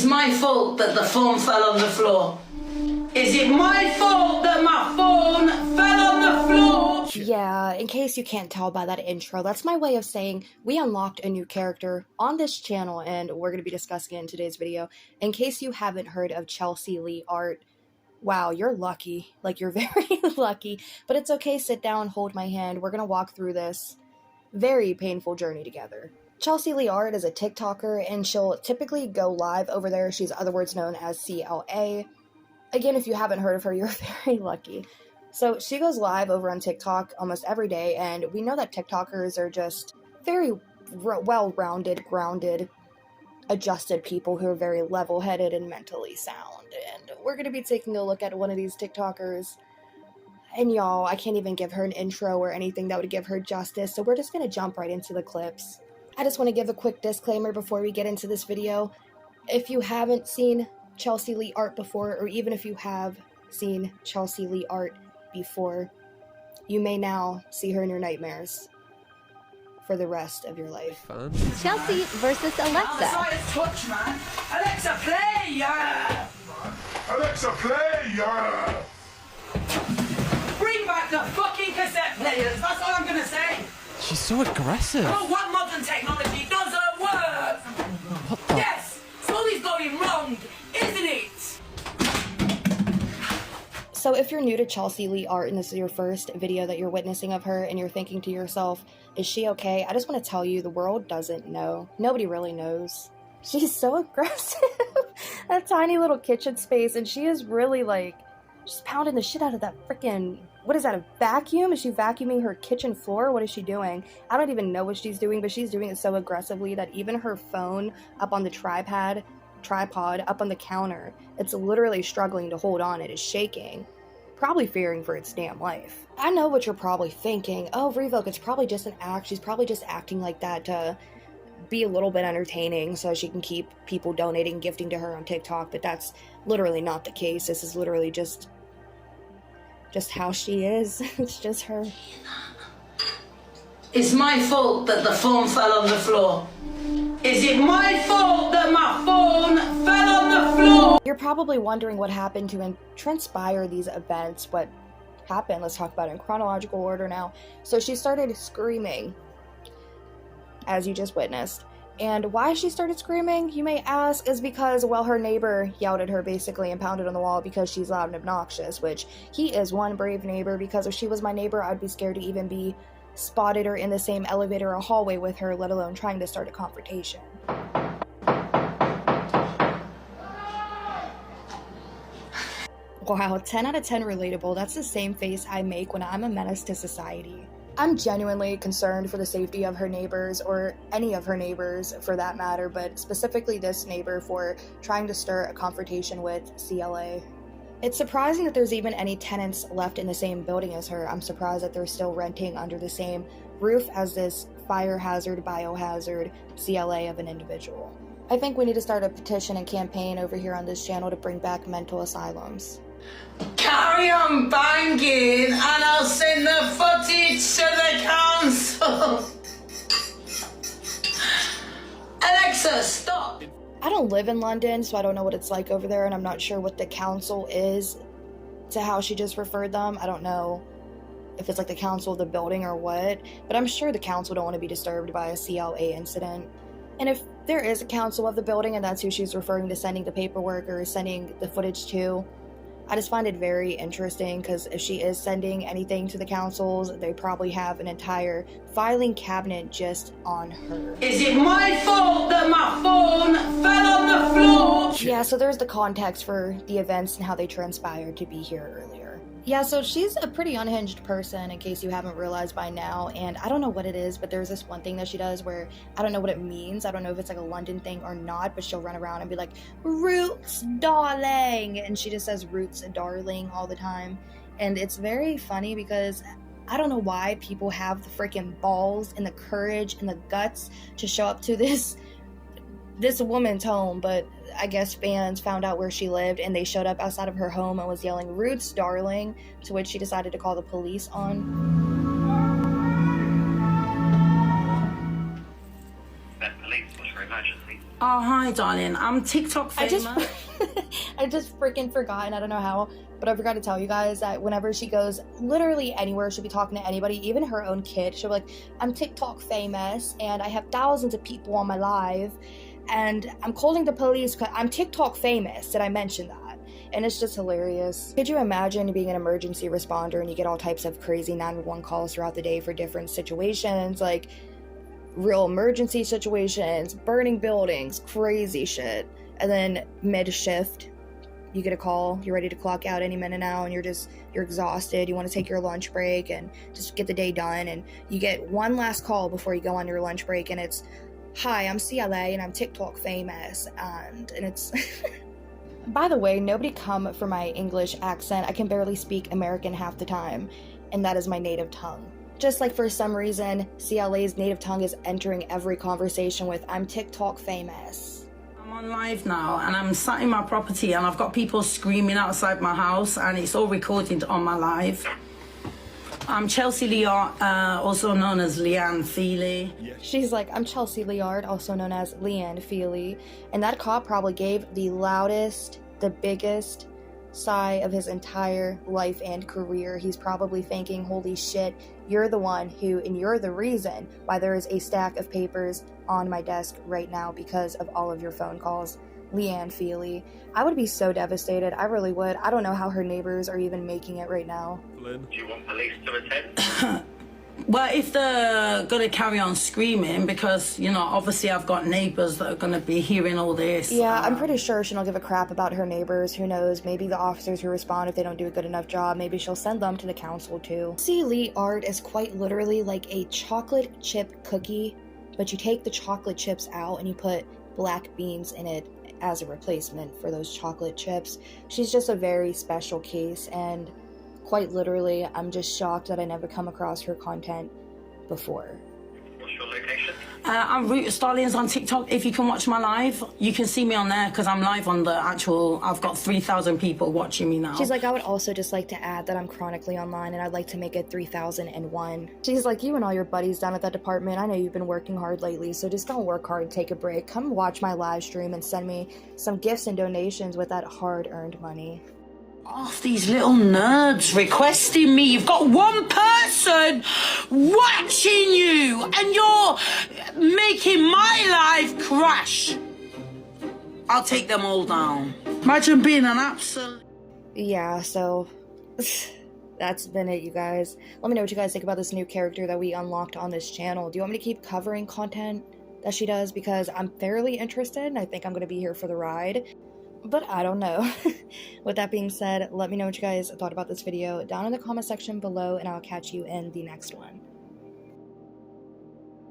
It's my fault that the phone fell on the floor. Is it my fault that my phone fell on the floor? Yeah, in case you can't tell by that intro, that's my way of saying we unlocked a new character on this channel and we're going to be discussing it in today's video. In case you haven't heard of Chelsea Lee Art, wow, you're lucky. Like, you're very lucky. But it's okay, sit down, hold my hand. We're going to walk through this very painful journey together. Chelsea Lee Art is a TikToker and she'll typically go live over there. She's otherwise known as CLA. Again, if you haven't heard of her, you're very lucky. So she goes live over on TikTok almost every day, and we know that TikTokers are just very well-rounded, grounded, adjusted people who are very level-headed and mentally sound. And we're going to be taking a look at one of these TikTokers. And y'all, I can't even give her an intro or anything that would give her justice, so we're just going to jump right into the clips. I just want to give a quick disclaimer before we get into this video. If you haven't seen Chelsea Lee Art before, or even if you have seen Chelsea Lee Art before, you may now see her in your nightmares for the rest of your life. Chelsea versus Alexa. Touch, man. Alexa, play! Yeah! Alexa, play! Yeah! Bring back the fucking cassette players. That's all I'm gonna say. She's so aggressive. Oh, what modern technology doesn't work? What the? Yes, something's going wrong, isn't it? So if you're new to Chelsea Lee Art and this is your first video that you're witnessing of her and you're thinking to yourself, is she okay? I just want to tell you, the world doesn't know. Nobody really knows. She's so aggressive. That tiny little kitchen space, and she is really like, she's pounding the shit out of that freaking, what is that, a vacuum? Is she vacuuming her kitchen floor? What is she doing? I don't even know what she's doing, but she's doing it so aggressively that even her phone up on the tripod up on the counter, it's literally struggling to hold on. It is shaking, probably fearing for its damn life. I know what you're probably thinking. Oh, Revoke, it's probably just an act. She's probably just acting like that to be a little bit entertaining so she can keep people donating, gifting to her on TikTok, but that's literally not the case. This is literally just how she is. It's just her. It's my fault that the phone fell on the floor. Is it my fault that my phone fell on the floor? You're probably wondering what happened to transpire these events. What happened? Let's talk about it in chronological order now. So she started screaming, as you just witnessed. And why she started screaming, you may ask, is because, well, her neighbor yelled at her basically and pounded on the wall because she's loud and obnoxious, which he is one brave neighbor, because if she was my neighbor, I'd be scared to even be spotted or in the same elevator or hallway with her, let alone trying to start a confrontation. Wow, 10 out of 10 relatable. That's the same face I make when I'm a menace to society. I'm genuinely concerned for the safety of her neighbors, or any of her neighbors for that matter, but specifically this neighbor for trying to stir a confrontation with CLA. It's surprising that there's even any tenants left in the same building as her. I'm surprised that they're still renting under the same roof as this fire hazard, biohazard CLA of an individual. I think we need to start a petition and campaign over here on this channel to bring back mental asylums. Carry on banging and I'll send the footage to the council. Alexa, stop. I don't live in London, so I don't know what it's like over there, and I'm not sure what the council is to how she just referred them. I don't know if it's like the council of the building or what, but I'm sure the council don't want to be disturbed by a CLA incident. And if there is a council of the building and that's who she's referring to sending the paperwork or sending the footage to, I just find it very interesting, because if she is sending anything to the councils, they probably have an entire filing cabinet just on her. Is it my fault that my phone fell on the floor? Yeah, so there's the context for the events and how they transpired to be here earlier. Yeah, so she's a pretty unhinged person, in case you haven't realized by now, and I don't know what it is, but there's this one thing that she does where I don't know what it means. I don't know if it's like a London thing or not, but she'll run around and be like, "Roots, darling," and she just says "Roots, darling" all the time, and it's very funny because I don't know why people have the freaking balls and the courage and the guts to show up to this woman's home, but I guess fans found out where she lived and they showed up outside of her home and was yelling "Roots, darling," to which she decided to call the police on. Police, what's going on? emergency? Oh, hi, darling. I'm TikTok I famous. just I just freaking forgot, and I don't know how, but I forgot to tell you guys that whenever she goes literally anywhere, she'll be talking to anybody, even her own kid. She'll be like, I'm TikTok famous and I have thousands of people on my live and I'm calling the police because I'm TikTok famous. Did I mention that? And it's just hilarious. Could you imagine being an emergency responder and you get all types of crazy 911 calls throughout the day for different situations, like real emergency situations, burning buildings, crazy shit. And then mid-shift, you get a call, you're ready to clock out any minute now, and you're exhausted, you want to take your lunch break and just get the day done, and you get one last call before you go on your lunch break, and it's, hi, I'm CLA and I'm TikTok famous, and it's... By the way, nobody come for my English accent. I can barely speak American half the time, and that is my native tongue. Just like for some reason, CLA's native tongue is entering every conversation with, I'm TikTok famous. I'm on live now and I'm sat in my property and I've got people screaming outside my house and it's all recorded on my live. I'm Chelsea Liard, also known as Leanne Feely. She's like, I'm Chelsea Liard, also known as Leanne Feely. And that cop probably gave the loudest, the biggest sigh of his entire life and career. He's probably thinking, holy shit, you're the one who, and you're the reason why there is a stack of papers on my desk right now because of all of your phone calls. Leanne Feely. I would be so devastated. I really would. I don't know how her neighbors are even making it right now. Do you want police to attend? Well, if they're going to carry on screaming, because, you know, obviously I've got neighbours that are going to be hearing all this. Yeah, I'm pretty sure she don't give a crap about her neighbors. Who knows? Maybe the officers who respond, if they don't do a good enough job, maybe she'll send them to the council too. See, Lee art is quite literally like a chocolate chip cookie, but you take the chocolate chips out and you put black beans in it as a replacement for those chocolate chips. She's just a very special case, and quite literally, I'm just shocked that I never come across her content before. What's your location? I'm Root Stallions on TikTok. If you can watch my live, you can see me on there because I'm live on the actual, I've got 3,000 people watching me now. She's like, I would also just like to add that I'm chronically online and I'd like to make it 3001. She's like, you and all your buddies down at that department, I know you've been working hard lately, so just don't work hard, take a break. Come watch my live stream and send me some gifts and donations with that hard-earned money. Off these little nerds requesting me. You've got one person watching you and you're making my life crash. I'll take them all down. Imagine being an absolute... Yeah, so that's been it, you guys. Let me know what you guys think about this new character that we unlocked on this channel. Do you want me to keep covering content that she does? Because I'm fairly interested and I think I'm going to be here for the ride. But I don't know. With that being said, let me know what you guys thought about this video down in the comment section below, and I'll catch you in the next one.